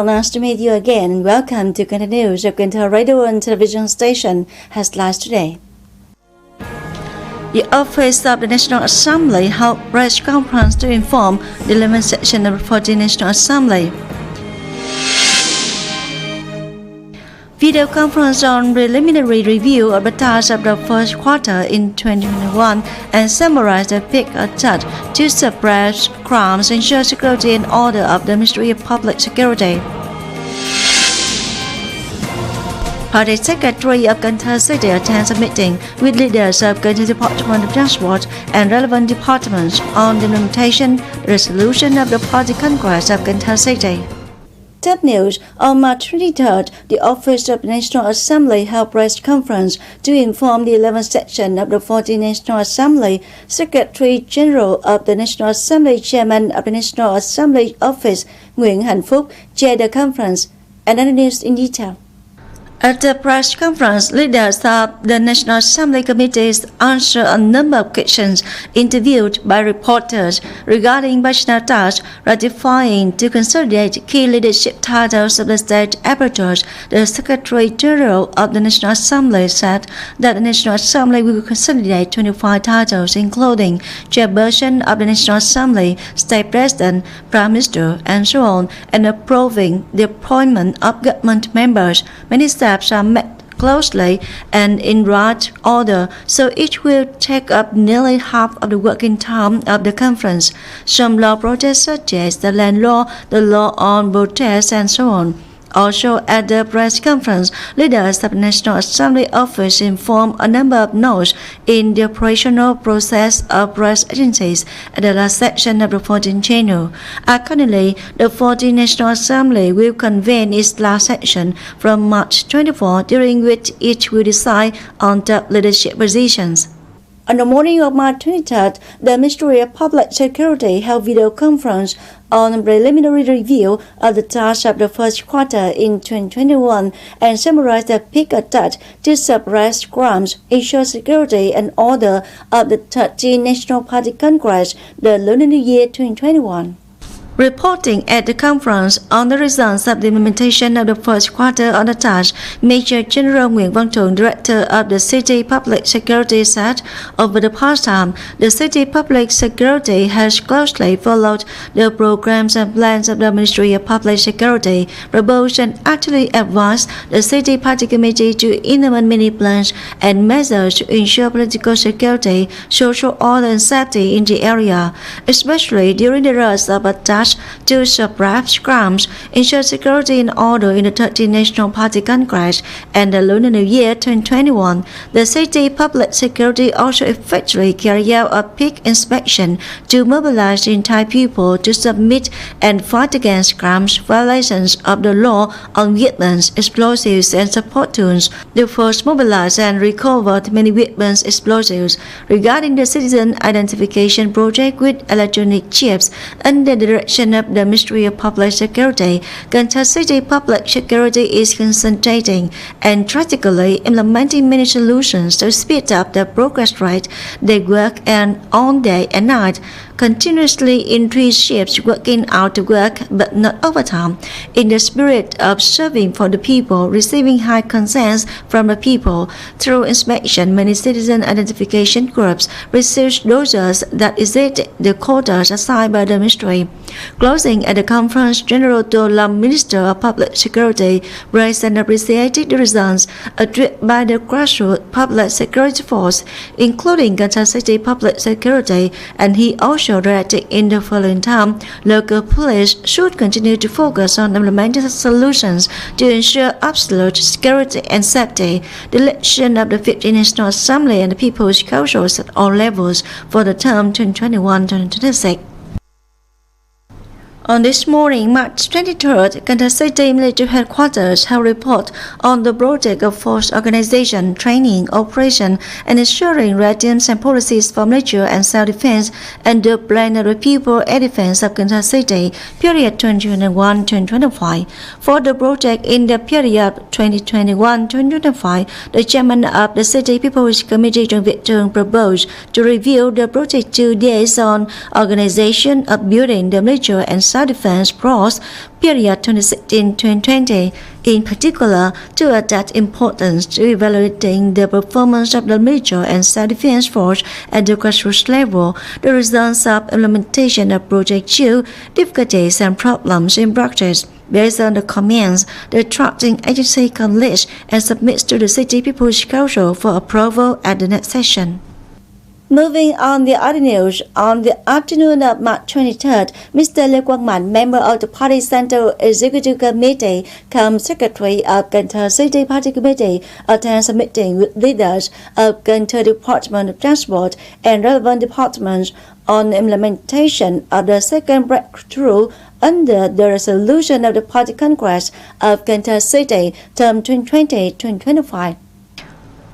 Hello, nice to meet you again and welcome to Cần Tho News, your Cần Tho radio and television station headlines today. The Office of the National Assembly held press conference to inform the 11th session of the 14th National Assembly. Video conference on preliminary review of the tasks of the first quarter in 2021 and summarize the peak attempt to suppress crimes, ensure security and order of the Ministry of Public Security. Party Secretary of Cần Tho City attends a meeting with leaders of Cần Tho Department of Transport and relevant departments on the implementation resolution of the Party Congress of Cần Tho City. Top news: on March 23rd, the Office of the National Assembly held press conference to inform the 11th section of the 14th National Assembly. Secretary General of the National Assembly, Chairman of the National Assembly Office, Nguyễn Hạnh Phúc, chaired the conference. Another news in detail. At the press conference, leaders of the National Assembly committees answered a number of questions interviewed by reporters regarding personal tasks, ratifying to consolidate key leadership titles of the state apparatus. The Secretary General of the National Assembly said that the National Assembly will consolidate 25 titles, including Chairperson of the National Assembly, State President, Prime Minister, and so on, and approving the appointment of government members. Many steps are met closely and in right order, so each will take up nearly half of the working time of the conference. Some law projects such as the land law, the law on protests, and so on. Also, at the press conference, leaders of the National Assembly Office informed a number of notes in the operational process of press agencies at the last section of the 14th channel. Accordingly, the 14th National Assembly will convene its last session from March 24, during which each will decide on top leadership positions. On the morning of March 23rd, the Ministry of Public Security held video conference on a preliminary review of the tasks of the first quarter in 2021 and summarized the peak attempt to suppress crimes, ensure security and order of the 13th National Party Congress, the Lunar New Year 2021. Reporting at the conference on the results of the implementation of the first quarter on the task, Major General Nguyễn Văn Thuận, Director of the City Public Security, said over the past time, the City Public Security has closely followed the programs and plans of the Ministry of Public Security, proposed and actually advised the City Party Committee to implement many plans and measures to ensure political security, social order and safety in the area, especially during the rush of attacks to suppress crimes, ensure security and order in the 13th National Party Congress and the Lunar New Year 2021. The City Public Security also effectively carried out a peak inspection to mobilize the entire people to submit and fight against crimes, violations of the law on weapons, explosives, and support tools. The force mobilized and recovered many weapons, explosives. Regarding the citizen identification project with electronic chips under the direction of the Ministry of Public Security, Cần Tho City Public Security is concentrating and practically implementing many solutions to speed up the progress rate. They work all day and night, continuously in 3 shifts, working out of work but not overtime, in the spirit of serving for the people, receiving high consent from the people. Through inspection, many citizen identification groups received doses that exceed the quotas assigned by the ministry. Closing at the conference, General Tô Lâm, Minister of Public Security, praised and appreciated the results achieved by the grassroots public security force, including Cần Tho City Public Security, and he also directed in the following time, local police should continue to focus on implementing solutions to ensure absolute security and safety. The election of the 15th National Assembly and the People's Councils at all levels for the term 2021-2026. On this morning, March 23rd, Cần Tho City Military Headquarters held a report on the project of force organization, training, operation, and ensuring regimes and policies for military and self-defense and the plan of the people and defense of Cần Tho City, period 2021-2025. For the project in the period 2021-2025, the chairman of the City People's Committee, Trần Việt Trường, proposed to review the project 2 days on organization of building the military and self-defense force period 2016-2020, in particular to attach importance to evaluating the performance of the military and self-defense force at the grassroots level, the results of implementation of Project Shield, difficulties and problems in practice. Based on the comments, the drafting agency can list and submits to the City People's Council for approval at the next session. Moving on the other news, on the afternoon of March 23rd, Mr. Lê Quang Mạnh, member of the Party Central Executive Committee, cum Secretary of Cần Tho City Party Committee, attends a meeting with leaders of Cần Tho Department of Transport and relevant departments on the implementation of the second breakthrough under the resolution of the Party Congress of Cần Tho City, term 2020-2025.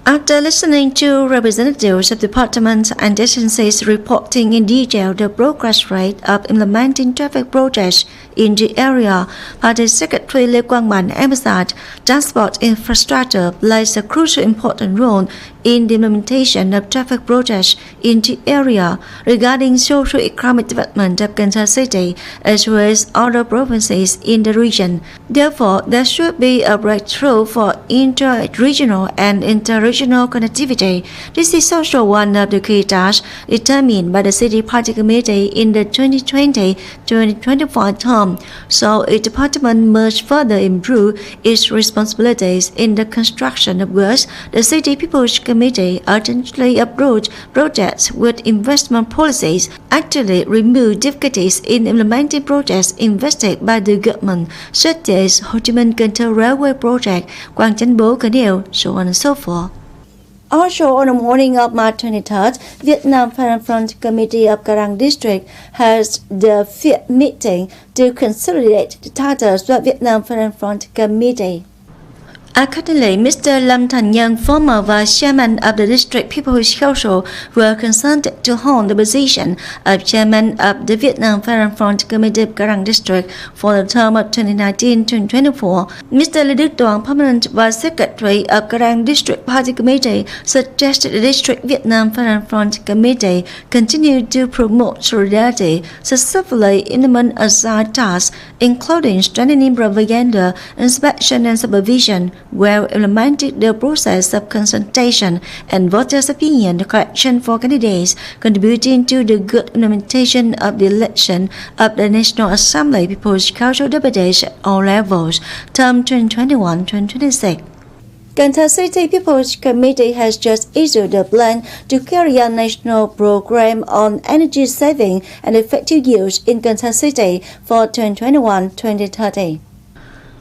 After listening to representatives of departments and agencies reporting in detail the progress rate of implementing traffic projects in the area, Party Secretary Lê Quang Mạnh emphasized transport infrastructure plays a crucial important role in the implementation of traffic projects in the area. Regarding socio-economic development of Cần Tho City as well as other provinces in the region. Therefore, there should be a breakthrough for inter-regional and inter-regional connectivity. This is also one of the key tasks determined by the City Party Committee in the 2020-2025 term, so each department must further improve its responsibilities in the construction of works. The City People's Committee urgently approach projects with investment policies, actively remove difficulties in implementing projects invested by the government, such as Ho Chi Minh Cần Thơ Railway Project, Quang Chánh Bố Cần Yêu, so on and so forth. Also, on the morning of March 23rd, Vietnam Foreign Front Committee of Garang District has the fifth meeting to consolidate the titles of Vietnam Foreign Front Committee. Accordingly, Mr. Lam Thành Nhân, former Vice Chairman of the District People's Council, were consented to hold the position of Chairman of the Vietnam Foreign Front Committee of Garang District for the term of 2019-2024. Mr. Lê Đức Toàn, Permanent Vice Secretary of Garang District Party Committee, suggested the District Vietnam Foreign Front Committee continue to promote solidarity, successfully implement assigned tasks, including strengthening propaganda, inspection and supervision, well implemented the process of consultation and voters' opinion collection for candidates, contributing to the good implementation of the election of the National Assembly People's Council deputies at all levels, term 2021-2026. Cần Thơ City People's Committee has just issued a plan to carry out national program on energy saving and effective use in Cần Thơ City for 2021-2030.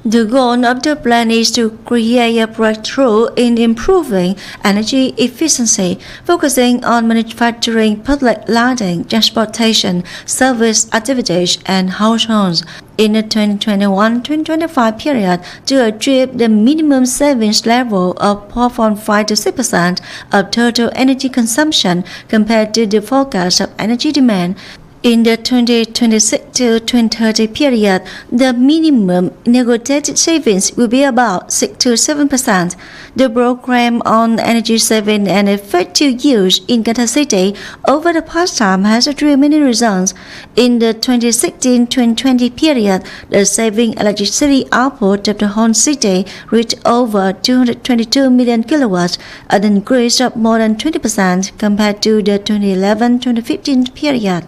The goal of the plan is to create a breakthrough in improving energy efficiency, focusing on manufacturing, public lighting, transportation, service activities, and households in the 2021-2025 period to achieve the minimum savings level of 4.5 to 6% of total energy consumption compared to the forecast of energy demand. In the 2026 to 2030 period, the minimum negotiated savings will be about 6 to 7%. The program on energy saving and effective use in Cần Thơ City over the past time has achieved many results. In the 2016-2020 period, the saving electricity output of the whole city reached over 222 million kilowatts, an increase of more than 20% compared to the 2011-2015 period.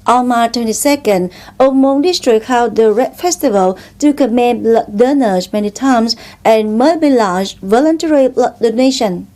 On March 22nd, Âu Môn District held the Red Festival to commend blood donors many times and mobilize voluntary blood donation.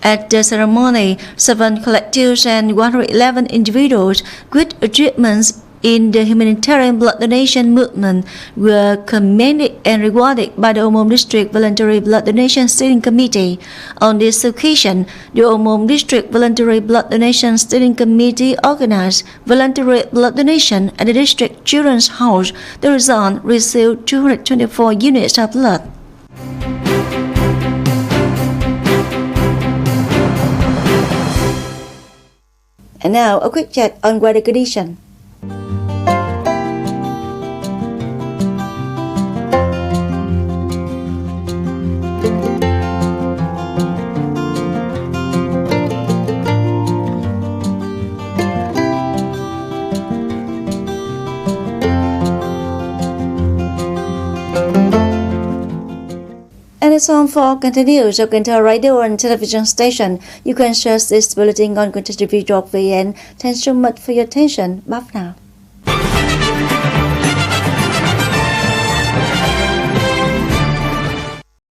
At the ceremony, 7 collectives and 111 individuals with achievements in the humanitarian blood donation movement were commended and rewarded by the Âu Môn District Voluntary Blood Donation Steering Committee. On this occasion, the Âu Môn District Voluntary Blood Donation Steering Committee organized voluntary blood donation at the district children's house. The result received 224 units of blood. And now, a quick chat on weather condition. it's on for continuous of Cần Tho radio and television station. You can share this bulletin on Cần Tho TV.vn. Thanks so much for your attention. Bye for now.